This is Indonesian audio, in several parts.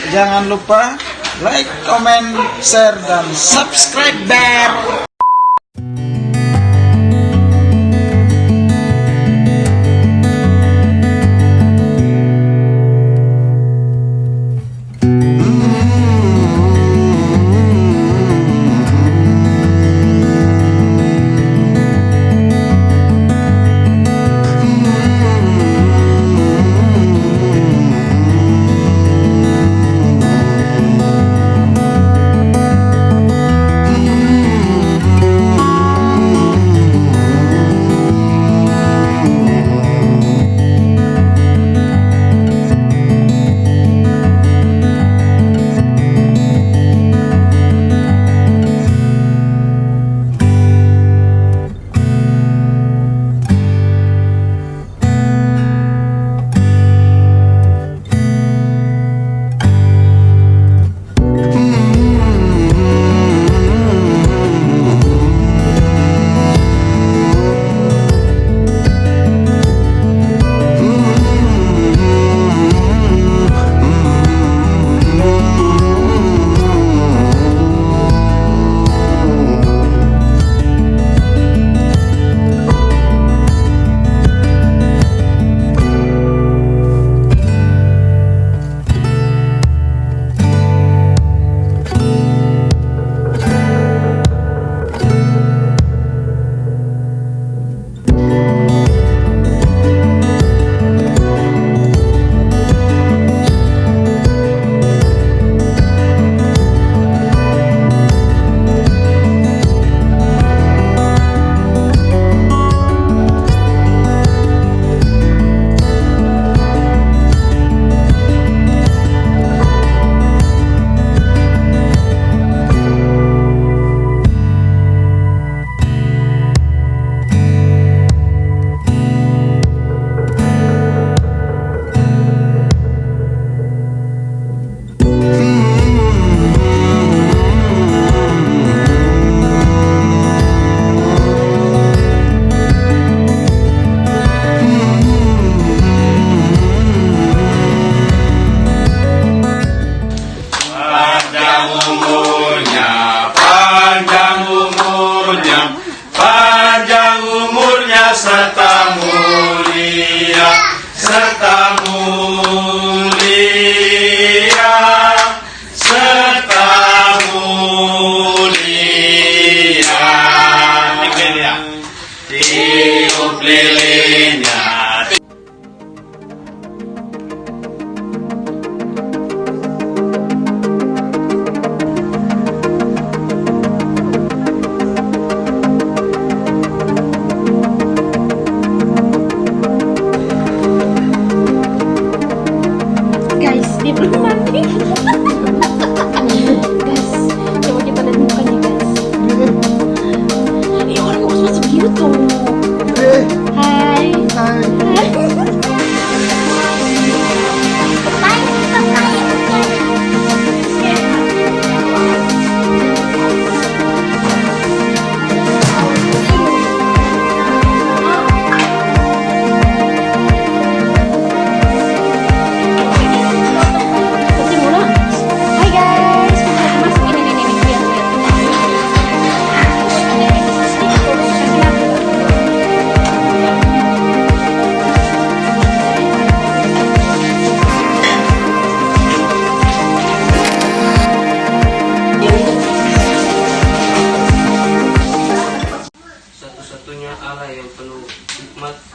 Jangan lupa like, comment, share, dan subscribe.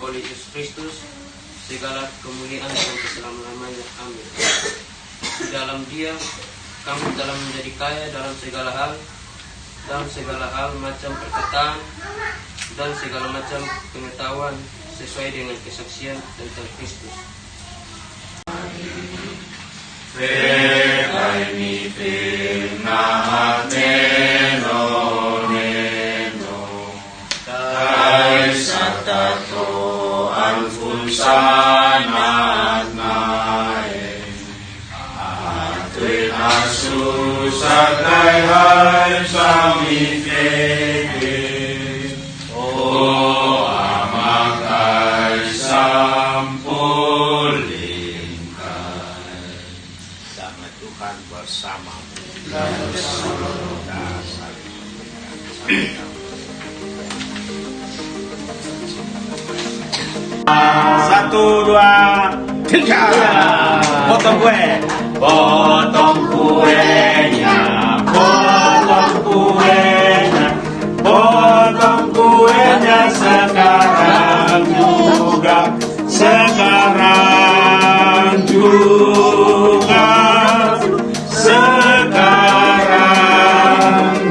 Oleh Yesus Kristus, segala kemuliaan sampai selama-lamanya. Amin. Di dalam Dia, kami telah menjadi kaya dalam segala hal macam perkataan dan segala macam pengetahuan sesuai dengan kesaksian tentang Kristus. Sanat nae Atuin asu sakai hai sami keke O amakai sampulingkai. Sama Tuhan. Tuhan bersamamu. Satu, dua, tiga. Potong kue. Potong kuenya. Potong kuenya. Potong kuenya sekarang juga. Sekarang juga. Sekarang juga.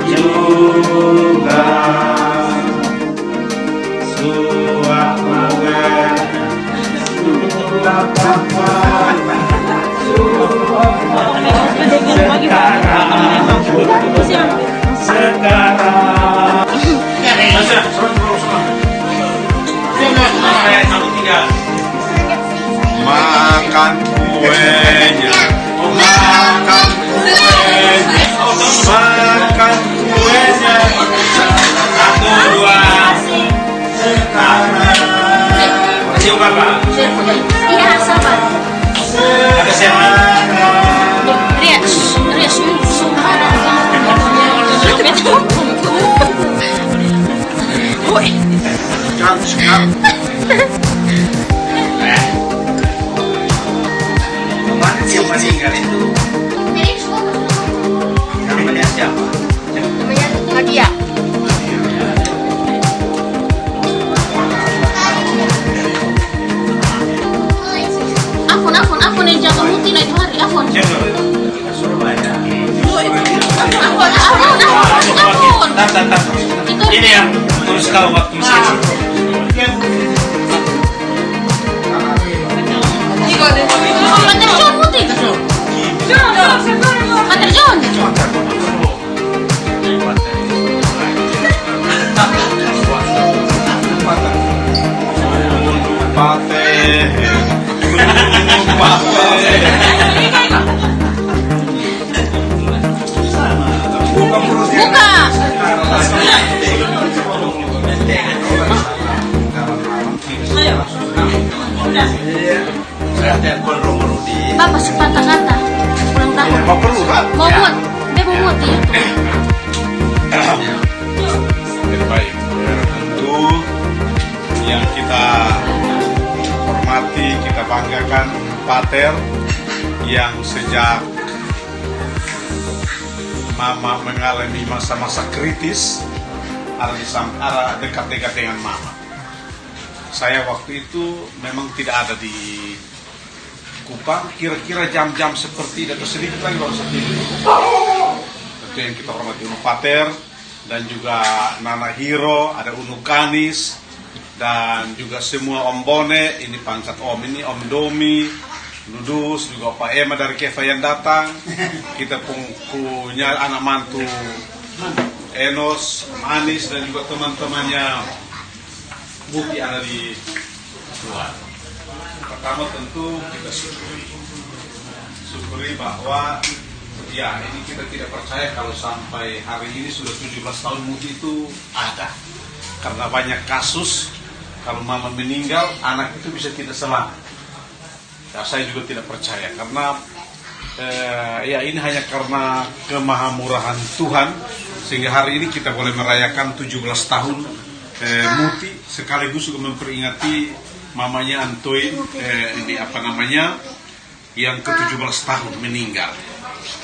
Makan kuenya, makan kuenya, makan kuenya. Satu, dua, sekarang. Masih Bapak? Iya, sabar. Ada siapa? Rias, suara. Woi. Kemarin yang meninggal itu namanya siapa? Nadia. Afon yang jaga muti na itu hari. Afon. Surabaya. Afon. Ini yang terus kau waktu sini. Pater John muti. Pater John. Buka. Bapak sepatah kata ulang tahun. Mau perlu kan? Mau buat, dia mau buat itu. Baik, tentu yang kita hormati, kita banggakan Pater yang sejak Mama mengalami masa-masa kritis ada dekat-dekat dengan Mama. Saya waktu itu memang tidak ada di Kupang, kira-kira jam-jam seperti itu atau sedikit lagi baru seperti itu. Tentu yang kita hormati Unu Pater dan juga Nana Hiro, ada Unu Kanis dan juga semua Om Bone, ini pancat Om ini, Om Domi, Ludus, juga Pak Ema dari Keva yang datang. Kita punya anak mantu Enos, Om Anis dan juga teman-temannya Bukti ada di luar. Pertama tentu kita syukuri bahwa ya ini kita tidak percaya kalau sampai hari ini sudah 17 tahun Muti itu ada. Karena banyak kasus kalau mama meninggal anak itu bisa tidak selamat. Ya, saya juga tidak percaya karena ya ini hanya karena kemahamurahan Tuhan sehingga hari ini kita boleh merayakan 17 tahun Muti sekaligus juga memperingati mamanya Antoin ini apa namanya yang ke-17 tahun meninggal.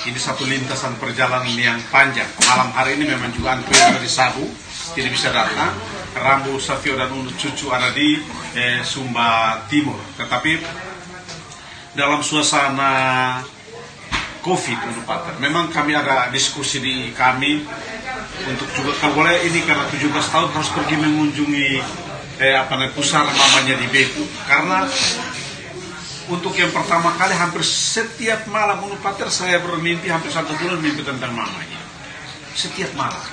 Ini satu lintasan perjalanan yang panjang. Malam hari ini memang juga Antoin ada di Sabu, tidak bisa datang. Rambu, Safio dan Unu cucu ada di Sumba Timur. Tetapi dalam suasana COVID Unu Pater, memang kami ada diskusi di kami untuk juga kalau boleh ini karena 17 tahun harus pergi mengunjungi pusara mamanya di Betu karena untuk yang pertama kali hampir setiap malam Unu Pater saya bermimpi hampir 1 bulan mimpi tentang mamanya setiap malam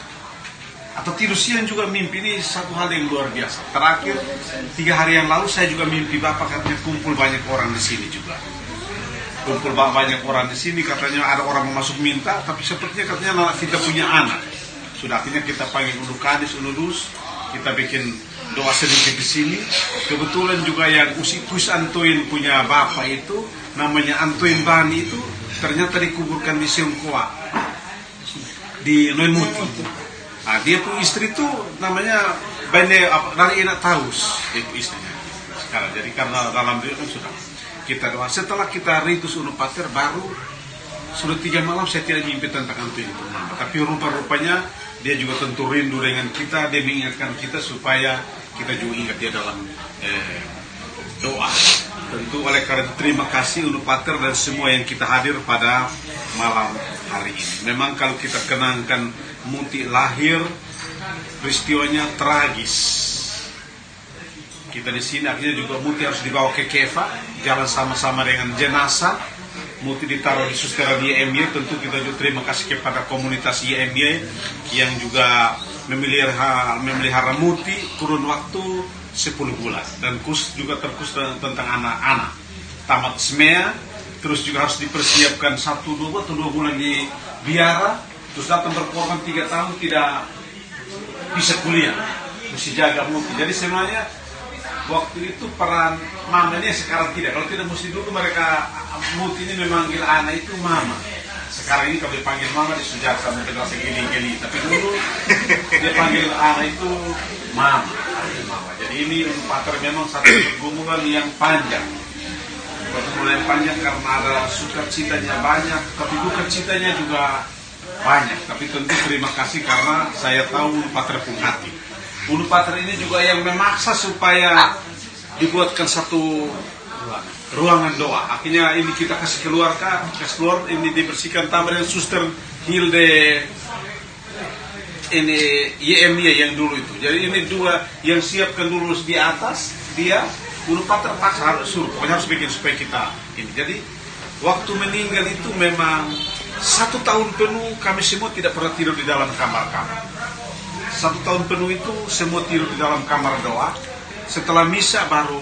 atau tidur siang juga mimpi. Ini satu hal yang luar biasa. Terakhir 3 hari yang lalu saya juga mimpi Bapak katanya kumpul banyak orang di sini juga, kumpul banyak orang di sini katanya ada orang mau masuk minta tapi sepertinya katanya kita punya anak sudah akhirnya kita panggil Unu Kadis, Unu Dus, kita bikin doa sedikit di sini. Kebetulan juga yang Kus Antoin punya bapak itu namanya Antoine Bani itu ternyata dikuburkan di Siongkoa di Noimuti. Nah, dia pun istri itu namanya Bane dari Enak Taus itu istrinya sekarang. Jadi karena dalam dia kan sudah kita doa. Setelah kita ritus Unupater baru sudah 3 malam saya tidak mimpi tentang Antoine itu. Tapi rupa-rupanya dia juga tentu rindu dengan kita. Dia mengingatkan kita supaya kita juga ingat dia dalam doa. Tentu oleh karena itu terima kasih Unupater dan semua yang kita hadir pada malam hari ini. Memang kalau kita kenangkan Muti lahir, peristiwanya tragis. Kita di sini akhirnya juga Muti harus dibawa ke Kefa, jalan sama-sama dengan jenazah. Muti ditaruh di susteran YMY. Tentu kita juga terima kasih kepada komunitas YMY yang juga memelihara Muti kurun waktu 10 bulan. Dan khusus juga terkhusus tentang anak-anak. Tamat SMEA, terus juga harus dipersiapkan 1, 2 atau 2 bulan di biara. Terus datang berkorban 3 tahun tidak bisa kuliah, mesti jaga Muti. Jadi sebenarnya waktu itu peran mamanya sekarang tidak. Kalau tidak mesti dulu mereka Muti ini memanggil anak itu mama. Sekarang ini kalau dipanggil mama disujata mungkin rasa geli-geli. Tapi dulu dia panggil anak itu mama. Jadi ini Unupater memang satu pergumulan yang panjang. Pergumulan yang panjang karena ada sukacitanya banyak, tapi dukacitanya juga banyak. Tapi tentu terima kasih karena saya tahu Unupater pun hati. Unupater ini juga yang memaksa supaya dibuatkan satu ruangan doa. Akhirnya ini kita kasih keluar, ini dibersihkan tambah dengan Suster Hilde ini YMY yang dulu itu. Jadi ini 2 yang siapkan dulu di atas, dia Unupater paksa harus suruh, pokoknya harus bikin supaya kita ini. Jadi waktu meninggal itu memang 1 tahun penuh kami semua tidak pernah tidur di dalam kamar-kamar. 1 tahun penuh itu semua tidur di dalam kamar doa. Setelah misa baru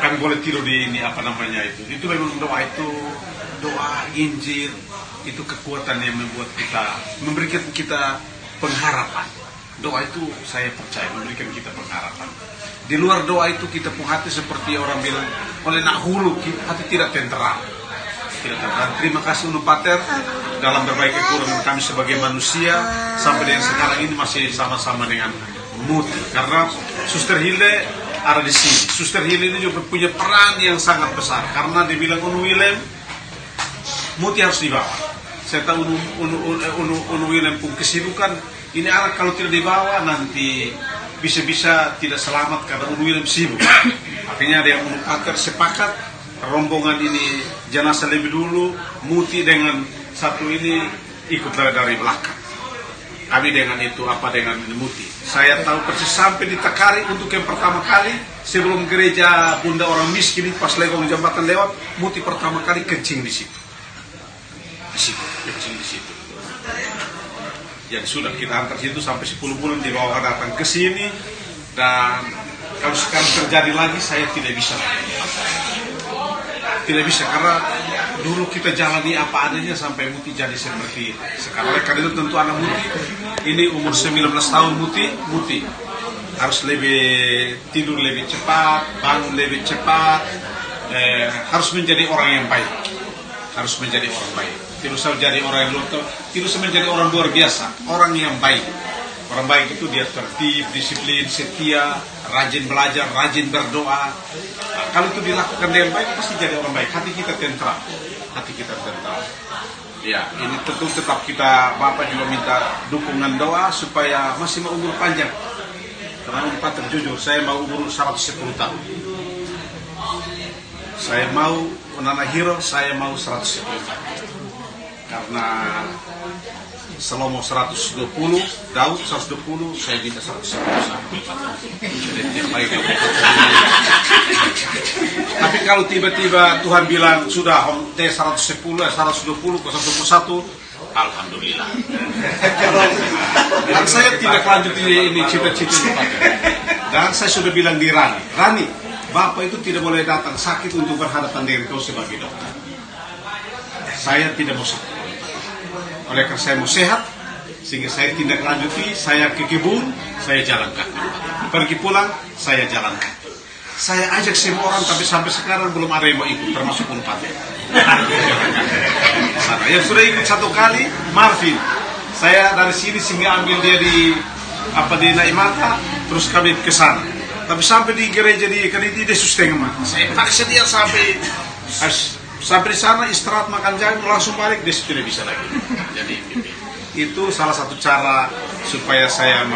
kami boleh tidur di ini apa namanya itu. Itu memang doa itu, doa Injil itu kekuatan yang membuat kita, memberikan kita pengharapan. Doa itu saya percaya memberikan kita pengharapan. Di luar doa itu kita pun hati seperti orang bilang oleh nak hulu hati tidak tenteram. Terima kasih Unupater dalam berbagai kekurangan kami sebagai manusia sampai dengan sekarang ini masih sama-sama dengan Muti. Karena Suster Hilde ada di sini. Suster Hilde ini juga punya peran yang sangat besar karena dibilang Unu Willem, Muti harus dibawa. Saya tahu Unu Willem pun kesibukan. Ini anak kalau tidak dibawa nanti bisa-bisa tidak selamat karena Unu Willem sibuk. Akhirnya ada yang Unupater sepakat rombongan ini jenazah lebih dulu, Muti dengan satu ini ikut dari belakang. Kami dengan itu dengan Muti. Saya tahu persis sampai di Takari untuk yang pertama kali sebelum gereja Bunda Orang Miskin pas legong jembatan lewat, Muti pertama kali kencing di situ. Kencing di situ. Jadi sudah kita antar situ sampai 10 bulan dibawa datang ke sini dan kalau sekarang terjadi lagi saya tidak bisa. Tidak bisa karena dulu kita jalani apa adanya sampai Muti jadi seperti sekarang. Karena itu tentu anak Muti ini umur 19 tahun Muti harus tidur lebih cepat, bangun lebih cepat, harus menjadi orang yang baik, harus menjadi orang baik. Tidak usah jadi orang yang luar, tidak usah menjadi orang luar biasa, orang yang baik. Orang baik itu dia tertib, disiplin, setia, rajin belajar, rajin berdoa. Nah, kalau itu dilakukan dengan baik, pasti jadi orang baik. Hati kita tentram. Ya, ini tentu tetap kita, Bapak juga minta dukungan doa supaya masih mau umur panjang. Karena Unupater jujur, saya mau umur 110 tahun. Saya mau, Nana Hero, saya mau 110 tahun. Karena Salomo 120, Daud 120, saya minta 110. Tapi kalau tiba-tiba Tuhan bilang sudah 110, 120, 121, alhamdulillah. Dan saya tidak lanjut ini cita-cita. Dan saya sudah bilang di Rani, Bapak itu tidak boleh datang sakit untuk berhadapan dengan kau sebagai dokter. Saya tidak mau sakit. Oleh karena saya mau sehat, sehingga saya tindak lanjuti, saya ke kebun, saya jalan kaki. Pergi pulang, saya jalan kaki. Saya ajak semua orang, tapi sampai sekarang belum ada yang mau ikut, termasuk Unpad. Yang sudah ikut satu kali, Marvin. Saya dari sini singgah ambil dia di Naimata, terus kami ke sana. Tapi sampai di gereja di Kaniti dia setengah. Saya paksa dia sampai di sana istirahat makan jagung langsung balik, dia tidak bisa lagi. Jadi itu salah satu cara supaya saya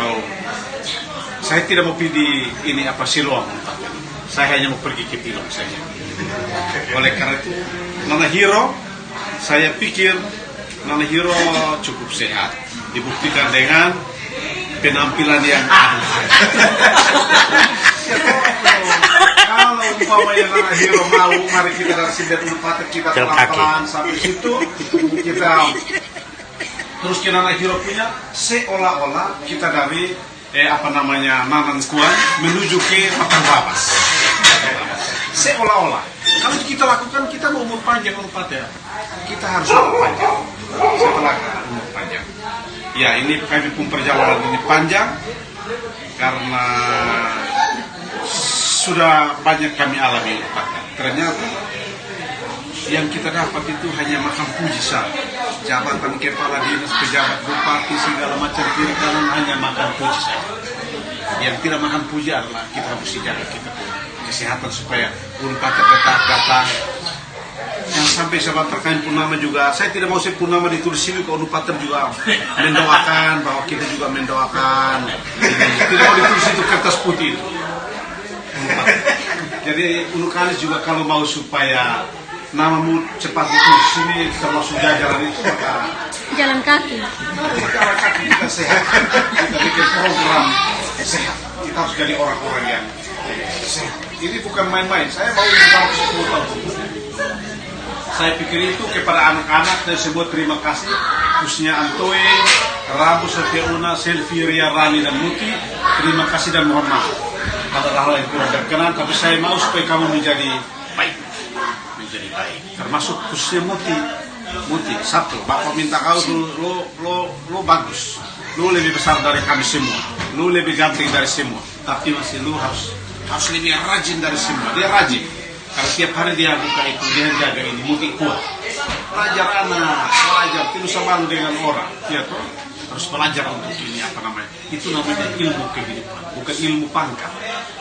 tidak mau pergi di Siloam. Saya hanya mau pergi ke Pilom saja. Oleh karena itu, Nona Hero, saya pikir Nona Hero cukup sehat. Dibuktikan dengan penampilan yang ada. Kalau umpamanya Nona Hero mau, mari kita dari sini Unpad, kita pelan-pelan sampai situ, kita terus ke Nona Hero punya, seolah-olah kita dari Nanan Kuan menuju ke Patang Babas. Seolah-olah. Kalau kita lakukan, kita mau umur panjang Unpad ya. Kita harus umur panjang. Setelah umur panjang. Ya, ini kami pun perjalanan ini panjang karena sudah banyak kami alami Unpad. Ternyata yang kita dapat itu hanya makan puji saja. Jabatan kepala dinas, pejabat bupati, segala macam kiri kanan hanya makan puji saja. Yang tidak makan puji adalah kita harus jaga kita kesehatan supaya Unpad tetap datang. Yang sampai sahabat terkait Purnama juga, saya tidak mau Purnama ditulis sini, ke Unpad juga mendoakan bahwa kita juga mendoakan. Tidak mau ditulis itu kertas putih itu. Jadi Unukalis juga kalau mau supaya namamu cepat itu sini termasuk jajaran itu, maka Jalan kaki. jalan kaki kita sehat. Kita bikin program sehat. Kita harus jadi orang-orang yang sehat. Ini bukan main-main. Saya mau membantu 10 tahun. Saya pikir itu kepada anak-anak dan semua terima kasih, khususnya Antoe, Rabu, Setiauna, Selvi, Ria, Rani, dan Muti. Terima kasih dan mohon maaf kalau hal yang kurang berkenan, tapi saya mau supaya kamu menjadi baik. Termasuk khususnya Muti, satu, Bapak minta kau lo bagus, lo lebih besar dari kami semua, lo lebih ganteng dari semua, tapi masih lo harus lebih rajin dari semua. Dia rajin, kalau tiap hari dia buka itu, dia jaga ini, Muti kuat. Belajar belajar, tidak usah malu dengan orang, ya toh, harus belajar untuk ini itu namanya ilmu kehidupan, bukan ilmu pangkat.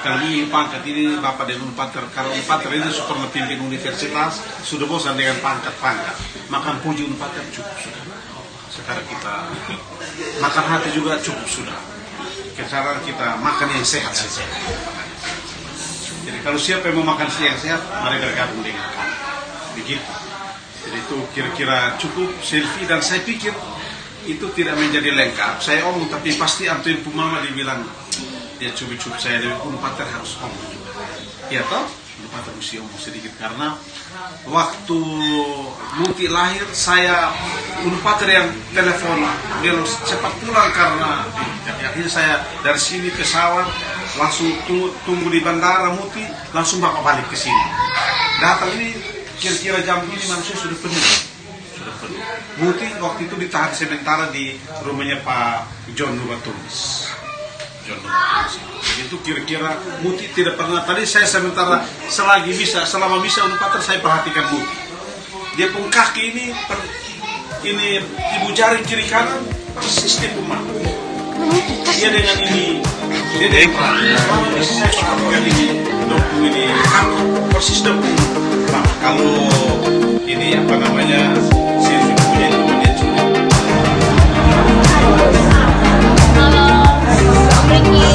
Kalau ilmu pangkat ini Bapak dan Unpad, kalau Unpad ini pernah pimpin universitas, sudah bosan dengan pangkat-pangkat. Makan puji Unpad cukup sudah. Sekarang kita makan hati juga cukup sudah. Sekarang kita makan yang sehat saja. Jadi kalau siapa yang mau makan yang sehat, mari bergabung dengan kami. Begitu. Jadi itu kira-kira cukup selfie, dan saya pikir itu tidak menjadi lengkap. Saya omong, tapi pasti Antoin Pumama dibilang dia cubit-cubit saya, dari Unpad harus omong juga. Ya toh, Unpad mesti omong sedikit, karena waktu Muti lahir, saya Unpad yang telepon, dia cepat pulang karena akhirnya saya dari sini pesawat langsung tunggu di bandara Muti, langsung Bapak balik ke sini. Datang ini kira-kira jam ini manusia sudah penuh. Muti waktu itu ditahan sementara di rumahnya Pak John Nubatulis. Jadi itu kira-kira Muti tidak pernah. Tadi saya sementara selama bisa Unpad saya perhatikan Muti. Dia pun kaki ini ibu jari kiri kanan persis di rumah. Dia dengan ini, dia dengan selama bisa saya perhatikan ini dokter ini persis dokter. Nah, kalau ini Silvi punya itu dia cuma. Halo, Om Ricky.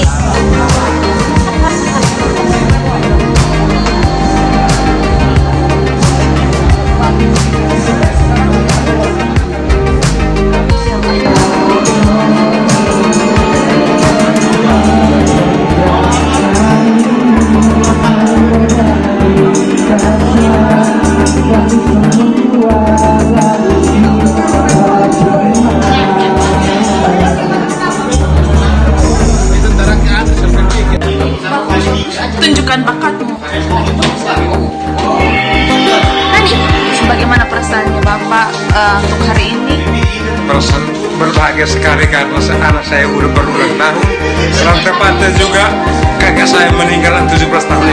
Tunjukkan bakatmu. Tadi, bagaimana perasaannya Bapak untuk hari ini? berbahagia sekali karena anak saya udah berulang tahun. Selamat tepatnya juga kakak saya meninggal 17 tahun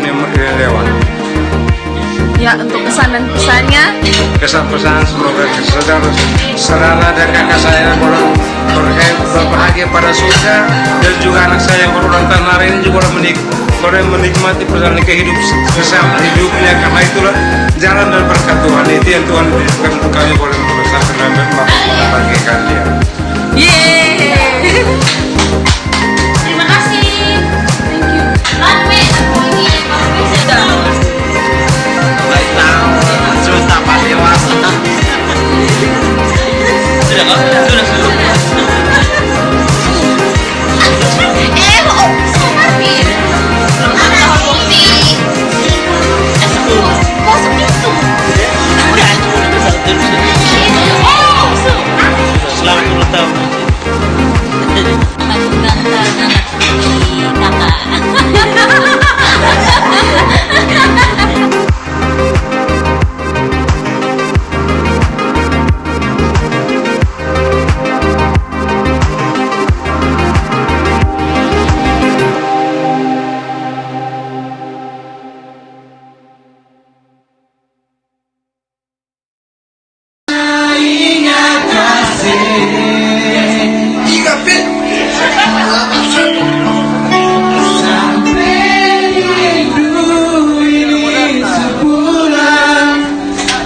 yang lewat. Ya, untuk kesan dan pesannya, Pesan-pesan semoga saudara dan kakak saya berbahagia pada surga, dan juga anak saya yang berulang tahun hari ini juga boleh menikmati perjalanan kehidupan hidupnya, karena itulah jalan dan berkat Tuhan. Itu yang Tuhan berikan untuk kami, boleh membesarkan dan membagikan dia. yeay. Terima kasih. Thank you. Lanwe, aku ini sudah. Selamat ulang tahun.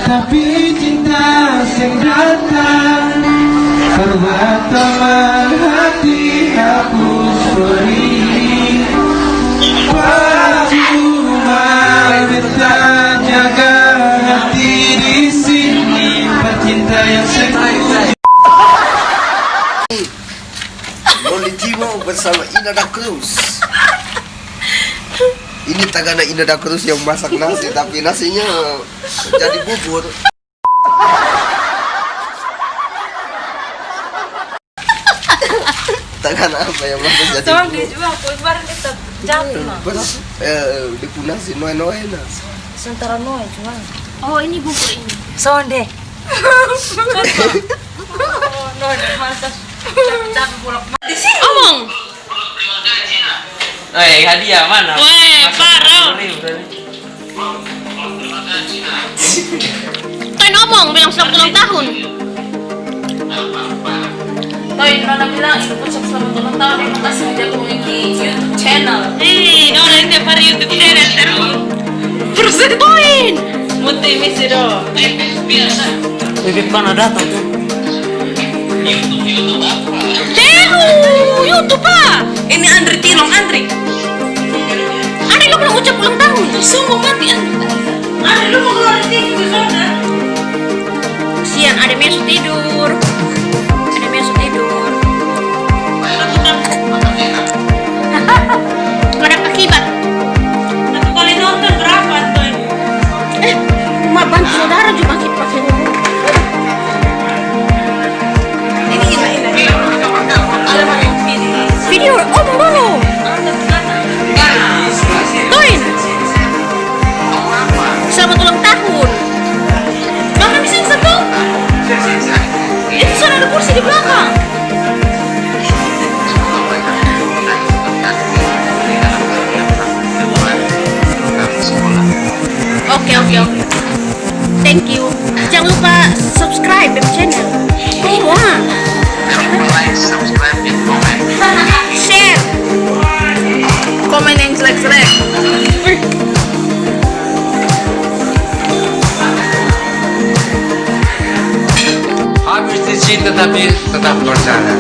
Tapi cinta yang datang teman hati aku beri. Percuma kita jaga hati di sini, pecinta yang sejati. Konnichiwa bersama Inada Cruz. Ini Tagana Inada Cruz yang masak nasi, tapi nasinya jadi bubur. Tagana apa yang masak jadi Tolong bubur? dijual, kemarin kita jatuh. Beras dipunasi noe-noe nas. Sementara noy cuma. Oh, ini bubur ini. Sonde. Noy malas. Capek bolak. Omong. Hadiah mana? Weh, parah. Toy ngomong bilang selamat ulang tahun. Toy Nona bilang ucap selamat ulang tahun, terima kasih udah memiliki YouTube channel. Nona ini pada YouTube channel terus. Persentoin. Muti misi do. Biasa. Bibit mana datang tuh? YouTube ah. Ini Andri Tilong Andri. Andri lo belum ucap ulang tahun. Semua mati Andri. Andri lo mau keluar TV di sana. Sian ada mesut tidur. Ada mesut tidur. Gak ada akibat. Satu kali nonton berapa tuh? Cuma bantu saudara juga pakai ngomong. Video, oh dulu. Toin. Selamat ulang tahun. Bahkan bisa satu. Itu sana ada kursi di belakang. Oke. Thank you. Jangan lupa subscribe di channel. Wah. Share. Komen yang jelek-jelek. Habis di sini tetapi tetap berjalan.